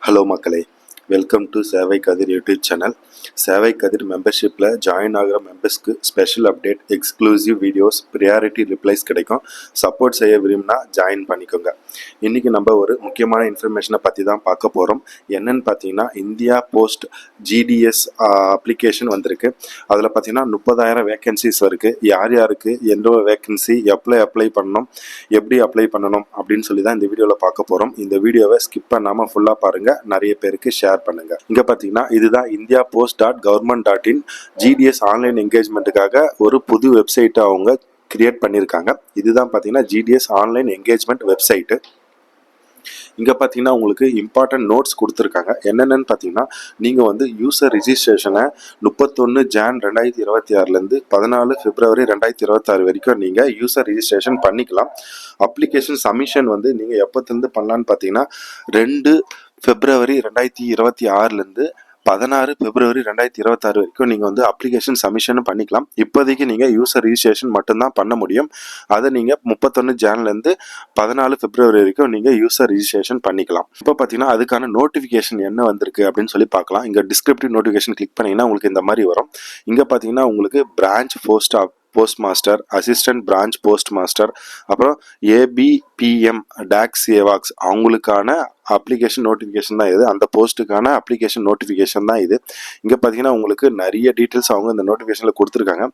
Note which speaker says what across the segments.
Speaker 1: Hello மக்களே, welcome to சேவை கதிர் YouTube channel. சேவை கதிர் மெம்பர்ஷிப்பில் ஜாயின் ஆகிற மெம்பர்ஸ்க்கு special update, exclusive videos, priority replies கிடைக்கும். சப்போர்ட் செய்ய விரும்பினா ஜாயின் பண்ணிக்கோங்க. இன்றைக்கி நம்ம ஒரு முக்கியமான இன்ஃபர்மேஷனை பற்றி தான் பார்க்க போகிறோம். என்னன்னு பார்த்தீங்கன்னா, இந்தியா போஸ்ட் ஜிடிஎஸ் அப்ளிகேஷன் வந்திருக்கு. அதில் பார்த்தீங்கன்னா 30,000 வேக்கன்சிஸ் இருக்குது. யார் யாருக்கு எந்த வேக்கன்சி அப்ளை பண்ணணும், எப்படி அப்ளை பண்ணணும் அப்படின்னு சொல்லி தான் இந்த வீடியோவில் பார்க்க போகிறோம். இந்த வீடியோவை ஸ்கிப் பண்ணாமல் ஃபுல்லாக பாருங்கள், நிறைய பேருக்கு ஷேர் பண்ணுங்கள். இங்கே பார்த்தீங்கன்னா இதுதான் India post .government.in GDS online என்கேஜ்மெண்ட்டுக்காக ஒரு புது வெப்சைட்டை அவங்க கிரியேட் பண்ணியிருக்காங்க. இதுதான் பார்த்தீங்கன்னா ஜிடிஎஸ் ஆன்லைன் என்கேஜ்மெண்ட் வெப்சைட்டு. இங்கே பார்த்தீங்கன்னா உங்களுக்கு இம்பார்ட்டன்ட் நோட்ஸ் கொடுத்துருக்காங்க. என்னென்னு பார்த்தீங்கன்னா, நீங்கள் வந்து யூசர் ரிஜிஸ்ட்ரேஷனை 31 ஜான் 2026 14 பிப்ரவரி 2026 வரைக்கும் நீங்கள் யூசர் ரிஜிஸ்ட்ரேஷன் பண்ணிக்கலாம். அப்ளிகேஷன் சப்மிஷன் வந்து நீங்கள் எப்போத்துலேருந்து பண்ணலான்னு பார்த்தீங்கன்னா 2 பிப்ரவரி 2026 16 பிப்ரவரி 2026 வரைக்கும் நீங்கள் வந்து அப்ளிகேஷன் சப்மிஷன் பண்ணிக்கலாம். இப்போதைக்கு நீங்கள் யூசர் ரிஜிஸ்ட்ரேஷன் மட்டும்தான் பண்ண முடியும். அதை நீங்கள் 31 ஜான்லேருந்து 14 பிப்ரவரி வரைக்கும் நீங்கள் யூசர் ரிஜிஸ்ட்ரேஷன் பண்ணிக்கலாம். இப்போ பார்த்தீங்கன்னா அதுக்கான நோட்டிஃபிகேஷன் என்ன வந்திருக்கு அப்படின்னு சொல்லி பார்க்கலாம். இங்கே டிஸ்கிரிப்டிவ் நோட்டிஃபிகேஷன் கிளிக் பண்ணிங்கன்னா உங்களுக்கு இந்த மாதிரி வரும். இங்கே பார்த்தீங்கன்னா உங்களுக்கு branch post master, assistant branch post master, அப்புறம் ஏபிபிஎம் டாக் சேவாக்ஸ் அவங்களுக்கான அப்ளிகேஷன் நோட்டிஃபிகேஷன் தான் இது. அந்த போஸ்ட்டுக்கான அப்ளிகேஷன் நோட்டிஃபிகேஷன் தான் இது. இங்கே பார்த்தீங்கன்னா உங்களுக்கு நிறைய டீட்டெயில்ஸ் அவங்க இந்த நோட்டிஃபிகேஷனில் கொடுத்துருக்காங்க.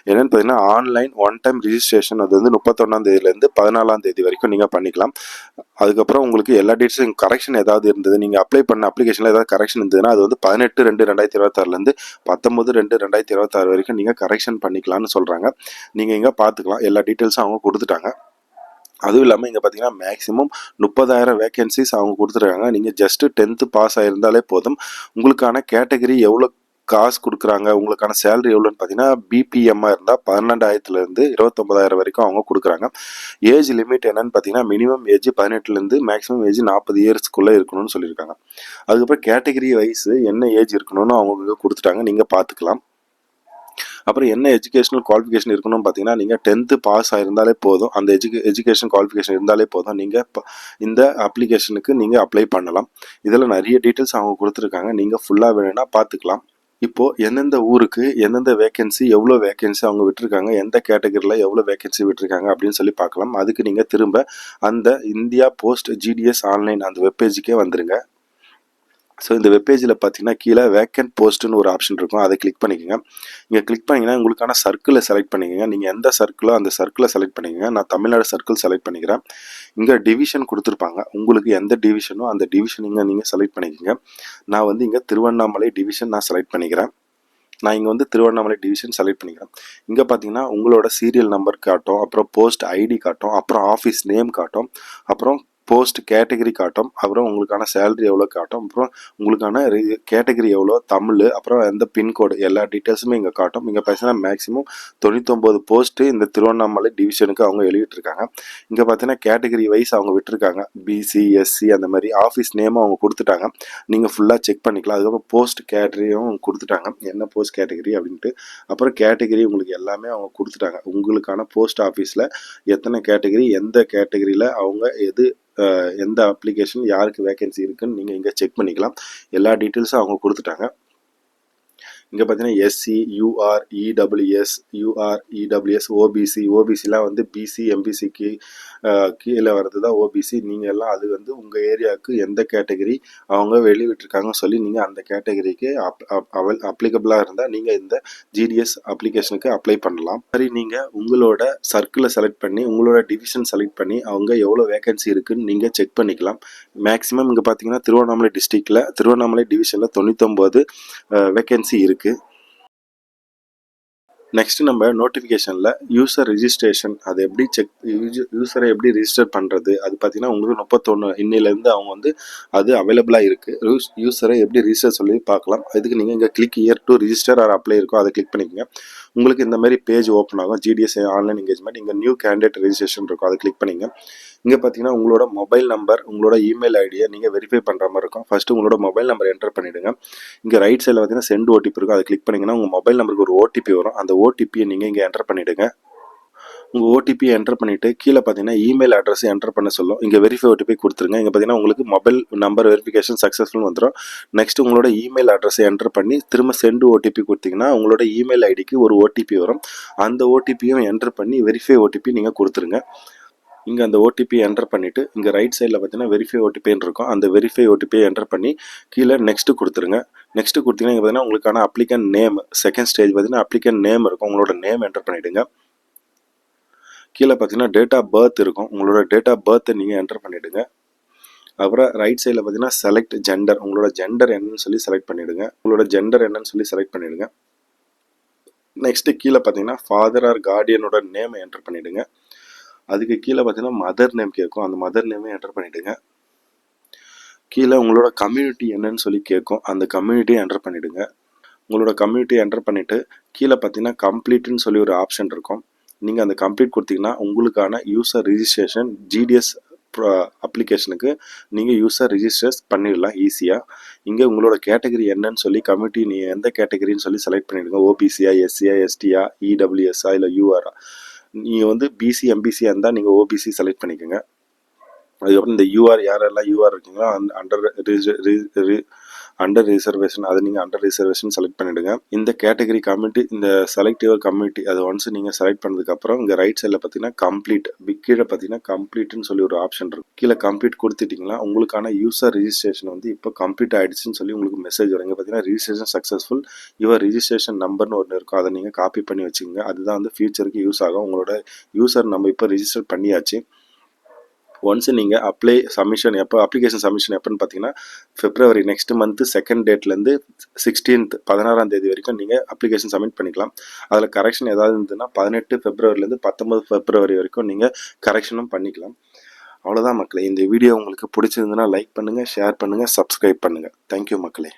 Speaker 1: என்னென்னு பார்த்தீங்கன்னா ஆன்லைன் ஒன் டைம் ரிஜிஸ்ட்ரேஷன் அது வந்து 31ஆம் தேதியிலேருந்து 14ஆம் தேதி வரைக்கும் நீங்கள் பண்ணிக்கலாம். அதுக்கப்புறம் உங்களுக்கு எல்லா டீட்டெயில்ஸும் கரெக்ஷன் ஏதாவது இருந்தது, நீங்கள் அப்ளை பண்ண அப்ளிகேஷனில் ஏதாவது கரெக்ஷன் இருந்ததுன்னா அது வந்து 18/2/2026 19/2/2026 வரைக்கும் நீங்கள் கரெக்ஷன் பண்ணிக்கலாம்னு சொல்கிறாங்க. நீங்கள் இங்கே பார்த்துக்கலாம், எல்லா டீட்டெயில்ஸும் அவங்க கொடுத்துட்டாங்க. அதுவும் இல்லாமல் இங்கே பார்த்தீங்கன்னா மேக்ஸிமம் 30,000 வேக்கன்சிஸ் அவங்க கொடுத்துருக்காங்க. நீங்கள் ஜஸ்ட்டு 10th பாஸ் ஆகிருந்தாலே போதும். உங்களுக்கான கேட்டகரி எவ்வளோ காசு கொடுக்குறாங்க, உங்களுக்கான சேலரி எவ்வளோன்னு பார்த்தீங்கன்னா பிபிஎம்மாக இருந்தால் 12,000 29,000 வரைக்கும் அவங்க கொடுக்குறாங்க. ஏஜ் லிமிட் என்னன்னு பார்த்தீங்கன்னா மினிமம் ஏஜ் 18 மேக்ஸிமம் ஏஜ் 40 இயர்ஸ்க்குள்ளே இருக்கணும்னு சொல்லியிருக்காங்க. அதுக்கப்புறம் கேட்டகரி வைஸ் என்ன ஏஜ் இருக்கணும்னு அவங்க கொடுத்துட்டாங்க, நீங்கள் பார்த்துக்கலாம். அப்புறம் என்ன எஜுகேஷனல் குவாலிஃபிகேஷன் இருக்கணும்னு பார்த்தீங்கன்னா நீங்கள் 10th பாஸ் ஆகிருந்தாலே போதும். அந்த எஜுகேஷன் குவாலிஃபிகேஷன் இருந்தாலே போதும், நீங்கள் இந்த அப்ளிகேஷனுக்கு நீங்கள் அப்ளை பண்ணலாம். இதில் நிறைய டீட்டெயில்ஸ் அவங்க கொடுத்துருக்காங்க, நீங்கள் ஃபுல்லாக வேணும்னா பார்த்துக்கலாம். இப்போது எந்தெந்த ஊருக்கு எந்தெந்த வேக்கன்சி எவ்வளோ வேக்கன்சி அவங்க விட்டுருக்காங்க, எந்த கேட்டகரியில் எவ்வளோ வேக்கன்சி விட்டுருக்காங்க அப்படின்னு சொல்லி பார்க்கலாம். அதுக்கு நீங்கள் திரும்ப அந்த இந்தியா போஸ்ட் ஜிடிஎஸ் ஆன்லைன் அந்த வெப்பேஜுக்கே வந்துடுங்க. ஸோ இந்த வெப்பேஜில் பார்த்தீங்கன்னா கீழே வேக்கன்ட் போஸ்ட்டுன்னு ஒரு ஆப்ஷன் இருக்கும், அதை கிளிக் பண்ணிக்கோங்க. இங்கே கிளிக் பண்ணிங்கன்னா உங்களுக்கான சர்க்கிளை செலக்ட் பண்ணிக்கோங்க. நீங்கள் எந்த சர்க்கிளோ அந்த சர்க்கிளை செலக்ட் பண்ணிக்கோங்க. நான் தமிழ்நாடு சர்க்கிள் செலக்ட் பண்ணிக்கிறேன். இங்கே டிவிஷன் கொடுத்துருப்பாங்க, உங்களுக்கு எந்த டிவிஷனோ அந்த டிவிஷன் இங்கே நீங்கள் செலக்ட் பண்ணிக்கோங்க. நான் வந்து இங்கே திருவண்ணாமலை டிவிஷன் நான் செலக்ட் பண்ணிக்கிறேன். நான் இங்கே வந்து திருவண்ணாமலை டிவிஷன் செலக்ட் பண்ணிக்கிறேன். இங்கே பார்த்தீங்கன்னா உங்களோட சீரியல் நம்பர் காட்டும், அப்புறம் போஸ்ட் ஐடி காட்டும், அப்புறம் ஆஃபீஸ் நேம் காட்டும், அப்புறம் போஸ்ட் கேட்டகரி காட்டும், அப்புறம் உங்களுக்கான சேலரி எவ்வளோ காட்டும், அப்புறம் உங்களுக்கான கேட்டகரி எவ்வளோ, தமிழ், அப்புறம் எந்த பின்கோடு, எல்லா டீட்டெயில்ஸுமே இங்கே காட்டும். இங்கே பார்த்தீங்கன்னா மேக்ஸிமம் 99 போஸ்ட்டு இந்த திருவண்ணாமலை டிவிஷனுக்கு அவங்க எழுதிட்டுருக்காங்க. இங்கே பார்த்தீங்கன்னா கேட்டகரி வைஸ் அவங்க விட்டுருக்காங்க, பிசி எஸ்சி அந்த மாதிரி. ஆஃபீஸ் நேமும் அவங்க கொடுத்துட்டாங்க, நீங்கள் ஃபுல்லாக செக் பண்ணிக்கலாம். அதுக்கப்புறம் போஸ்ட் கேட்டகரியும் கொடுத்துட்டாங்க, என்ன போஸ்ட் கேட்டகரி அப்படின்ட்டு. அப்புறம் கேட்டகரி உங்களுக்கு எல்லாமே அவங்க கொடுத்துட்டாங்க. உங்களுக்கான போஸ்ட் ஆஃபீஸில் எத்தனை கேட்டகரி, எந்த கேட்டகரியில் அவங்க எந்த அப்ளிகேஷன் யாருக்கு வேகன்சி இருக்குன்னு நீங்கள் இங்கே செக் பண்ணிக்கலாம். எல்லா டீட்டெயில்ஸும் அவங்க கொடுத்துட்டாங்க. இங்கே பார்த்தீங்கன்னா எஸ்சி, யூஆர், இடபிள்யூஎஸ், ஓபிசிலாம் வந்து பிசி எம்பிசிக்கு கீழே வர்றது தான் ஓபிசி. நீங்கள் எல்லாம் அது வந்து உங்கள் ஏரியாவுக்கு எந்த கேட்டகரி அவங்க வெளிவிட்டிருக்காங்கன்னு சொல்லி நீங்கள் அந்த கேட்டகரிக்கு அப்ளிகபிளாக இருந்தால் நீங்கள் இந்த ஜிடிஎஸ் அப்ளிகேஷனுக்கு அப்ளை பண்ணலாம். சரி, நீங்கள் உங்களோட சர்க்கிளை செலக்ட் பண்ணி உங்களோட டிவிஷன் செலக்ட் பண்ணி அவங்க எவ்வளோ வேகன்சி இருக்குன்னு நீங்கள் செக் பண்ணிக்கலாம். மேக்ஸிமம் இங்கே பார்த்தீங்கன்னா திருவண்ணாமலை டிஸ்ட்ரிக்டில் திருவண்ணாமலை டிவிஷனில் 99 வேகன்சி இருக்குது. நெக்ஸ்ட் நம்ம நோட்டிஃபிகேஷனில் யூசர் ரிஜிஸ்ட்ரேஷன் அதை எப்படி யூசரை எப்படி ரிஜிஸ்டர் பண்ணுறது, அது பார்த்தீங்கன்னா உங்களுக்கு 31 இன்னிலேருந்து அவங்க வந்து அது அவைலபிளாக இருக்குது. யூசரை எப்படி ரிஜிஸ்டர் சொல்லி பார்க்கலாம். அதுக்கு நீங்கள் இங்கே click here to register or apply இருக்கும், அதை கிளிக் பண்ணிக்கோங்க. உங்களுக்கு இந்த மாதிரி பேஜ் ஓப்பன் ஆகும், ஜிடிஎஸ் ஆன்லைன் என்கேஜ்மெண்ட். இங்கே நியூ கேண்டிடேட் ரிஜிஸ்ட்ரேஷன் இருக்கும், அதை கிளிக் பண்ணிங்க. இங்கே பார்த்தீங்கன்னா உங்களோட மொபைல் நம்பர், உங்களோட இமெயில் ஐடியை நீங்கள் வெரிஃபை பண்ணுற மாதிரி இருக்கும். ஃபஸ்ட்டு உங்களோட மொபைல் நம்பர் என்டர் பண்ணிவிடுங்க. இங்கே ரைட் சைடில் பார்த்தீங்கன்னா சென்ட் ஓடிபி இருக்கும், அதை கிளிக் பண்ணிங்கன்னா உங்கள் மொபைல் நம்பருக்கு ஒரு ஓடிபி வரும். அந்த ஓடிபியை நீங்கள் இங்கே என்டர் பண்ணிவிடுங்க. உங்கள் ஓடிபி என்டர் பண்ணிவிட்டு கீழே பார்த்தீங்கன்னா இமெயில் அட்ரஸ் என்டர் பண்ண சொல்லும். இங்கே வெரிஃபை ஓடிபி கொடுத்துருங்க. இங்கே பார்த்தீங்கன்னா உங்களுக்கு மொபைல் நம்பர் வெரிஃபிகேஷன் சக்ஸஸ்ஃபுல் வந்துடும். நெக்ஸ்ட் உங்களோட இமெயில் அட்ரஸை என்டர் பண்ணி திரும்ப சென்ட் ஓடிபி கொடுத்தீங்கன்னா உங்களோட இமெயில் ஐடிக்கு ஒரு ஓடிபி வரும். அந்த ஓடிபியும் என்டர் பண்ணி வெரிஃபை ஓடிபி நீங்கள் கொடுத்துருங்க. இங்கே அந்த ஓடிபி என்டர் பண்ணிவிட்டு இங்கே ரைட் சைடில் பார்த்தீங்கன்னா வெரிஃபை ஓடிபின்னு இருக்கும். அந்த வெரிஃபை ஓடிபியை என்டர் பண்ணி கீழே நெக்ஸ்ட்டு கொடுத்துருங்க. நெக்ஸ்ட்டு கொடுத்தீங்கன்னா இங்கே பார்த்தீங்கன்னா உங்களுக்கான அப்ளிகன் நேம் செகண்ட் ஸ்டேஜ் பார்த்தீங்கன்னா அப்ளிகன் நேம் இருக்கும். உங்களோட நேம் என்டர் பண்ணிவிடுங்க. கீழே பார்த்தீங்கன்னா டேட் ஆஃப் பர்த் இருக்கும். உங்களோட டேட் ஆஃப் பர்த்தை நீங்கள் என்டர் பண்ணிவிடுங்க. அப்புறம் ரைட் சைடில் பார்த்தீங்கன்னா செலக்ட் ஜெண்டர், உங்களோட ஜெண்டர் என்னன்னு சொல்லி செலக்ட் பண்ணிவிடுங்க. உங்களோட ஜெண்டர் என்னன்னு சொல்லி செலக்ட் பண்ணிவிடுங்க. நெக்ஸ்ட்டு கீழே பார்த்தீங்கன்னா ஃபாதர் ஆர் கார்டியனோட நேமை என்டர் பண்ணிவிடுங்க. அதுக்கு கீழே பார்த்தீங்கன்னா மதர் நேம் கேட்கும். அந்த மதர் நேமே என்டர் பண்ணிவிடுங்க. கீழே உங்களோட கம்யூனிட்டி என்னன்னு சொல்லி கேட்கும். அந்த கம்யூனிட்டியை என்டர் பண்ணிவிடுங்க. உங்களோட கம்யூனிட்டியை என்டர் பண்ணிவிட்டு கீழே பார்த்தீங்கன்னா கம்ப்ளீட்னு சொல்லி ஒரு ஆப்ஷன் இருக்கும். நீங்கள் அந்த கம்ப்ளீட் கொடுத்தீங்கன்னா உங்களுக்கான யூசர் ரிஜிஸ்ட்ரேஷன் ஜிடிஎஸ் அப்ளிகேஷனுக்கு நீங்கள் யூசர் ரிஜிஸ்டர்ஸ் பண்ணிடலாம் ஈஸியாக. இங்கே உங்களோட கேட்டகரி என்னன்னு சொல்லி கம்யூனிட்டி நீங்கள் எந்த கேட்டகரின்னு சொல்லி செலக்ட் பண்ணிவிடுங்க. ஓபிசியா, எஸ்சியா, எஸ்டியா, இடபிள்யூஎஸ்ஆ இல்லை யூஆரா. நீங்கள் வந்து பிசி எம்பிசியாக இருந்தால் நீங்கள் ஓபிசி செலக்ட் பண்ணிக்கோங்க. அதுக்கப்புறம் இந்த யூஆர் யாரெல்லாம் யூஆர் இருக்கீங்களோ அண்டர் ரிசர்வேஷன் அதை நீங்கள் அண்டர் ரிசர்வேஷன் செலக்ட் பண்ணிவிடுங்க. இந்த கேட்டகரி கம்யூனிட்டி இந்த செலக்ட் யுவர் கம்யூனிட்டி அது ஒன்ஸ் நீங்கள் செலக்ட் பண்ணதுக்கப்புறம் இங்கே ரைட் சைடில் பார்த்தீங்கன்னா கம்ப்ளீட் கீழே பார்த்தீங்கன்னா கம்ப்ளீட்னு சொல்லி ஒரு ஆப்ஷன் இருக்கும். கீழே கம்ப்ளீட் கொடுத்துட்டிங்கன்னா உங்களுக்கான யூசர் ரிஜிஸ்ட்ரேஷன் வந்து இப்போ கம்ப்ளீட் ஆகிடுச்சுன்னு சொல்லி உங்களுக்கு மெசேஜ் வரும். இங்கே பார்த்தீங்கன்னா ரிஜிஸ்ட்ரேஷன் சக்ஸஸ்ஃபுல் யுவர் ரிஜிஸ்ட்ரேஷன் நம்பர்னு ஒன்று இருக்கும். அதை நீங்கள் காப்பி பண்ணி வச்சுக்கோங்க. அதுதான் வந்து ஃபியூச்சருக்கு யூஸ் ஆகும். உங்களோட யூசர் நம்ம இப்போ ரிஜிஸ்டர் பண்ணியாச்சு. ஒன்ஸ் நீங்கள் அப்ளிகேஷன் சப்மிஷன் எப்போன்னு பார்த்தீங்கன்னா பிப்ரவரி நெக்ஸ்ட் மந்த்து 2nd டேட்லேருந்து 16th 16ஆம் தேதி வரைக்கும் நீங்கள் அப்ளிகேஷன் சப்மிட் பண்ணிக்கலாம். அதில் கரெக்ஷன் ஏதாவது இருந்ததுன்னா 18 பிப்ரவரிலேருந்து 19 பிப்ரவரி வரைக்கும் நீங்கள் கரெக்ஷனும் பண்ணிக்கலாம். அவ்வளோதான் மக்களே. இந்த வீடியோ உங்களுக்கு பிடிச்சிருந்ததுன்னா லைக் பண்ணுங்கள், ஷேர் பண்ணுங்கள், சப்ஸ்கிரைப் பண்ணுங்கள். தேங்க்யூ மக்களே.